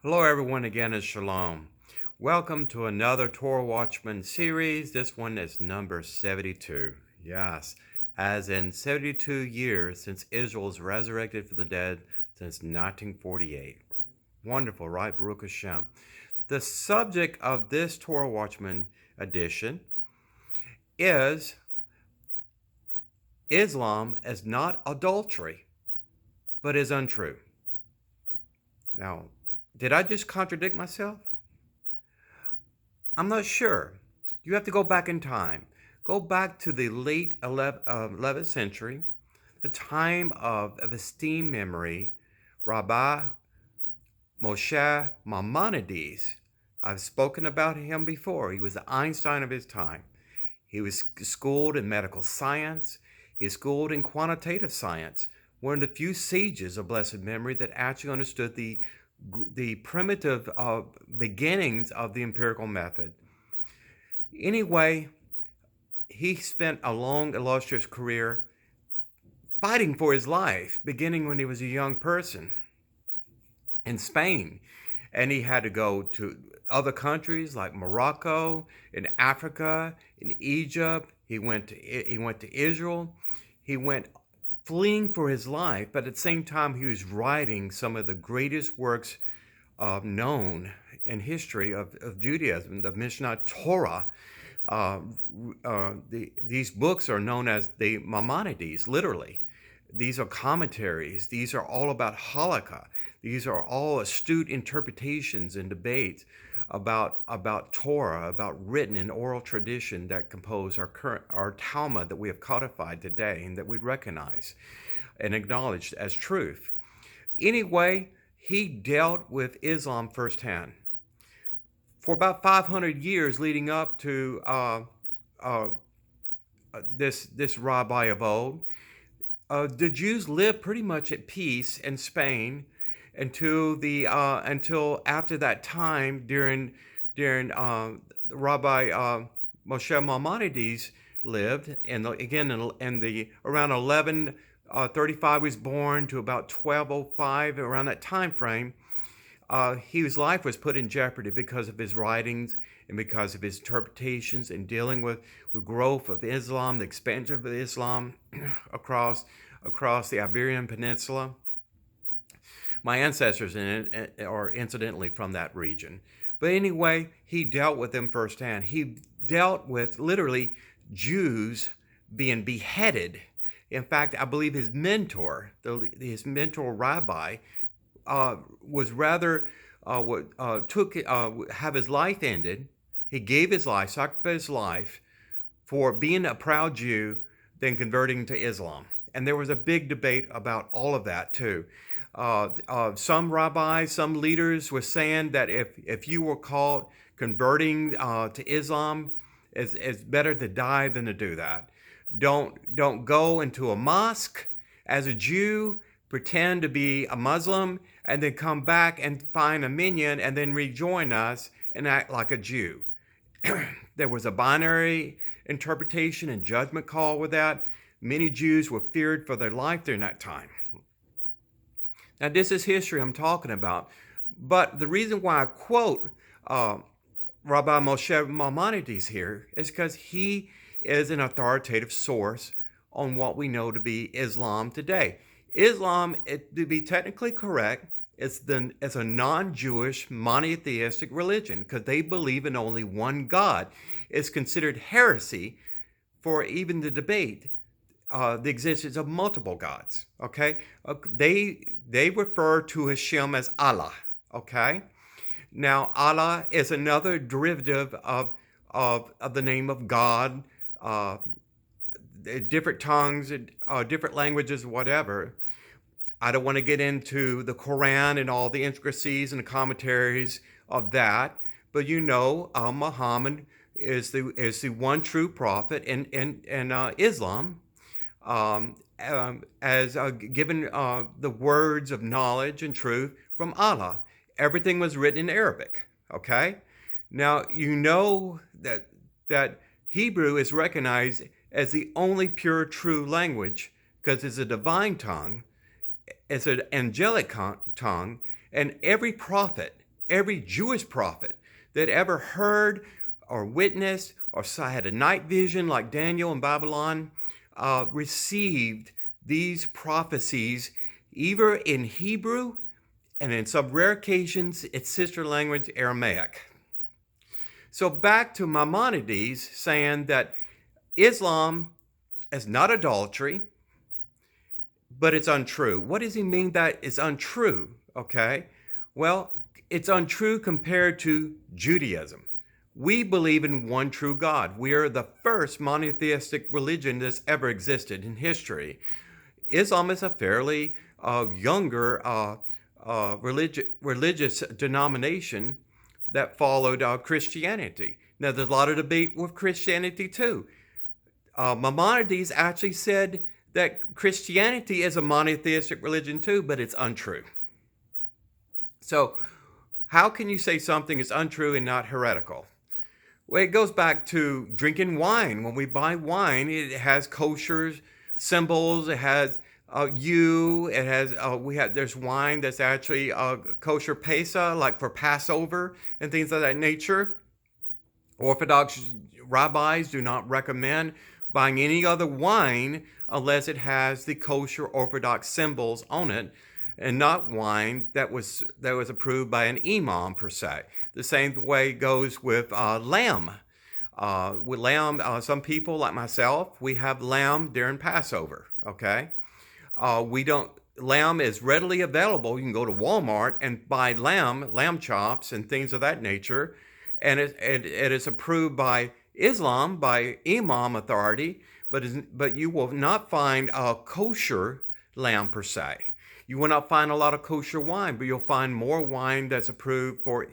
Hello everyone, again is Shalom. Welcome to another Torah Watchman series. This one is number 72. Yes, as in 72 years since Israel was resurrected from the dead since 1948. Wonderful, right? Baruch Hashem. The subject of this Torah Watchman edition is Islam as not adultery, but is untrue. Now, did I just contradict myself? I'm not sure. You have to go back in time. Go back to the late 11th century, the time of esteemed memory, Rabbi Moshe Maimonides. I've spoken about him before. He was the Einstein of his time. He was schooled in medical science. He was schooled in quantitative science. One of the few sages of blessed memory that actually understood the primitive beginnings of the empirical method. Anyway, he spent a long, illustrious career fighting for his life, beginning when he was a young person in Spain. And he had to go to other countries like Morocco, in Africa, in Egypt. He went to Israel. He went fleeing for his life, but at the same time, he was writing some of the greatest works known in history of Judaism, the Mishneh Torah. These books are known as the Maimonides, literally. These are commentaries. These are all about halakha. These are all astute interpretations and debates about Torah, about written and oral tradition that compose our Talmud that we have codified today and that we recognize and acknowledge as truth. Anyway, he dealt with Islam firsthand. For about 500 years leading up to this rabbi of old, the Jews lived pretty much at peace in Spain until after that time during Rabbi Moshe Maimonides lived, and again in the around 1135 was born to about 1205, around that time frame. His life was put in jeopardy because of his writings and because of his interpretations and dealing with growth of Islam, the expansion of Islam across the Iberian Peninsula. My ancestors are incidentally from that region. But anyway, he dealt with them firsthand. He dealt with literally Jews being beheaded. In fact, I believe his mentor rabbi, was rather have his life ended. He gave his life, sacrificed his life for being a proud Jew, then converting to Islam. And there was a big debate about all of that too. Some rabbis, some leaders were saying that if you were caught converting to Islam, it's better to die than to do that. Don't go into a mosque as a Jew, pretend to be a Muslim, and then come back and find a minyan and then rejoin us and act like a Jew. There was a binary interpretation and judgment call with that. Many Jews were feared for their life during that time. Now, this is history I'm talking about. But the reason why I quote Rabbi Moshe Maimonides here is because he is an authoritative source on what we know to be Islam today. Islam, to be technically correct, is a non-Jewish monotheistic religion because they believe in only one God. It's considered heresy for even the debate the existence of multiple gods. Okay, they refer to Hashem as Allah. Okay, now Allah is another derivative of the name of God. Different tongues, different languages, whatever. I don't want to get into the Qu'ran and all the intricacies and the commentaries of that, but Muhammad is the one true prophet in Islam. As given the words of knowledge and truth from Allah. Everything was written in Arabic, okay? Now, that Hebrew is recognized as the only pure, true language because it's a divine tongue, it's an angelic tongue, and every prophet every Jewish prophet that ever heard or witnessed or had a night vision like Daniel in Babylon received these prophecies either in Hebrew and in some rare occasions its sister language Aramaic. So back to Maimonides saying that Islam is not idolatry, but it's untrue. What does he mean that it's untrue? Okay, well, it's untrue compared to Judaism. We believe in one true God. We are the first monotheistic religion that's ever existed in history. Islam is a fairly younger religious denomination that followed Christianity. Now, there's a lot of debate with Christianity too. Maimonides actually said that Christianity is a monotheistic religion too, but it's untrue. So how can you say something is untrue and not heretical? Well, it goes back to drinking wine. When we buy wine, it has kosher symbols. It has it has there's wine that's actually kosher Pesach, like for Passover and things of that nature. Orthodox rabbis do not recommend buying any other wine unless it has the kosher Orthodox symbols on it, and not wine that was approved by an imam per se. The same way goes with lamb. With lamb, some people like myself, we have lamb during Passover. Okay, lamb is readily available. You can go to Walmart and buy lamb chops and things of that nature, and it is approved by Islam, by imam authority, but you will not find a kosher lamb per se. You will not find a lot of kosher wine, but you'll find more wine that's approved for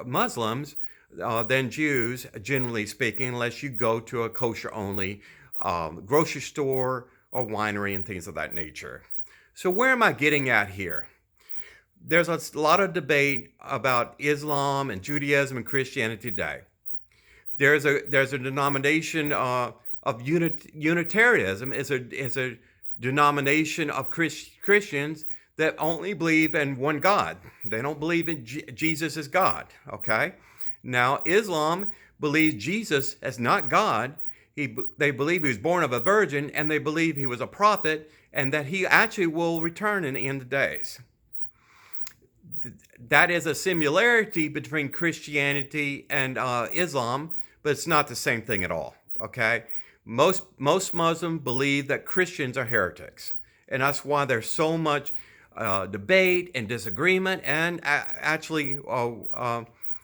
Muslims than Jews, generally speaking, unless you go to a kosher-only grocery store or winery and things of that nature. So where am I getting at here? There's a lot of debate about Islam and Judaism and Christianity today. There's a denomination of Unitarianism is a denomination of Christians that only believe in one God. They don't believe in Jesus as God, okay? Now, Islam believes Jesus as not God. They believe he was born of a virgin, and they believe he was a prophet, and that he actually will return in the end of days. That is a similarity between Christianity and Islam, but it's not the same thing at all, okay? Most Muslims believe that Christians are heretics, and that's why there's so much debate and disagreement, and actually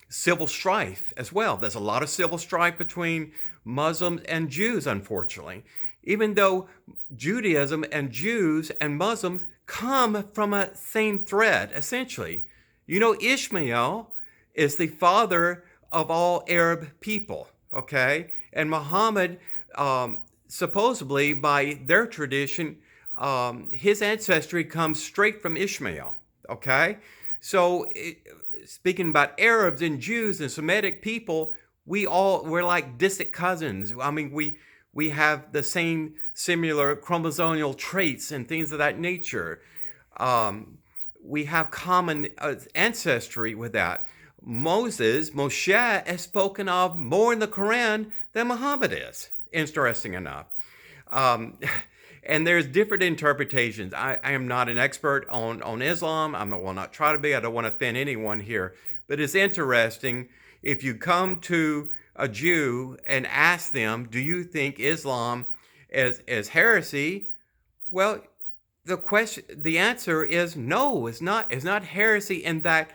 civil strife as well. There's a lot of civil strife between Muslims and Jews, unfortunately, even though Judaism and Jews and Muslims come from a same thread, essentially. You know, Ishmael is the father of all Arab people, okay? And Muhammad, supposedly by their tradition, his ancestry comes straight from Ishmael, okay? So speaking about Arabs and Jews and Semitic people, we're like distant cousins. I mean, we have the same similar chromosomal traits and things of that nature. We have common ancestry with that. Moshe is spoken of more in the Qu'ran than Muhammad is, interesting enough. And there's different interpretations. I am not an expert on Islam. I will not try to be. I don't want to offend anyone here. But it's interesting, if you come to a Jew and ask them, do you think Islam is heresy? Well, the answer is no, it's not heresy, in that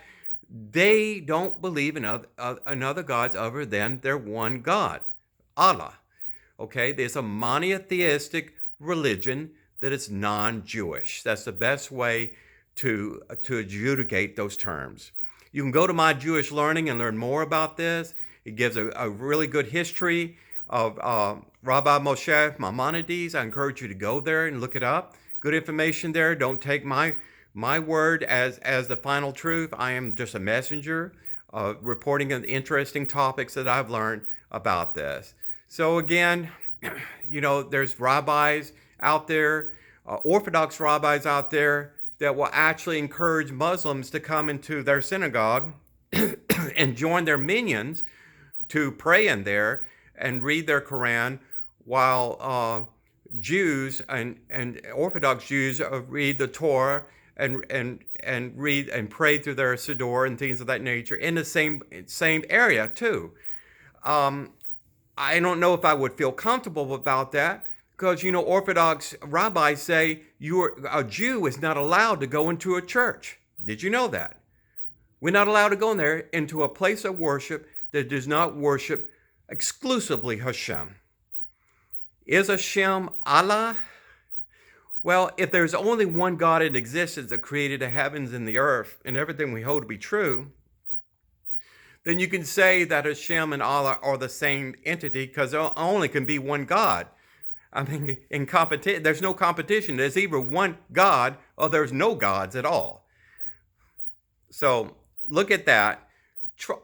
they don't believe in other gods other than their one God, Allah. Okay, there's a monotheistic religion that is non-Jewish. That's the best way to adjudicate those terms. You can go to My Jewish Learning and learn more about this. It gives a really good history of Rabbi Moshe Maimonides. I encourage you to go there and look it up. Good information there. Don't take my word as the final truth. I am just a messenger reporting on interesting topics that I've learned about this. So again, you know, there's rabbis out there, Orthodox rabbis out there, that will actually encourage Muslims to come into their synagogue and join their minions to pray in there and read their Qu'ran, while Jews and Orthodox Jews read the Torah and read and pray through their Siddur and things of that nature in the same area too. I don't know if I would feel comfortable about that, because Orthodox rabbis say a Jew is not allowed to go into a church. Did you know that? We're not allowed to go in there into a place of worship that does not worship exclusively Hashem. Is Hashem Allah? Well, if there's only one God in existence that created the heavens and the earth and everything we hold to be true, then you can say that Hashem and Allah are the same entity, because there only can be one God. I mean, in competition, there's no competition. There's either one God or there's no gods at all. So look at that.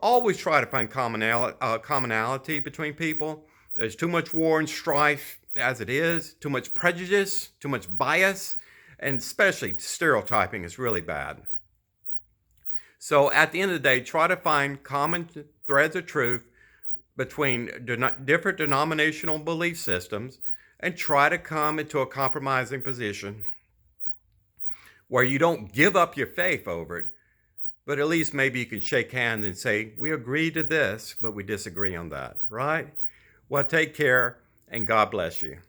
Always try to find commonality between people. There's too much war and strife as it is, too much prejudice, too much bias, and especially stereotyping is really bad. So at the end of the day, try to find common threads of truth between different denominational belief systems, and try to come into a compromising position where you don't give up your faith over it, but at least maybe you can shake hands and say, we agree to this, but we disagree on that, right? Well, take care, and God bless you.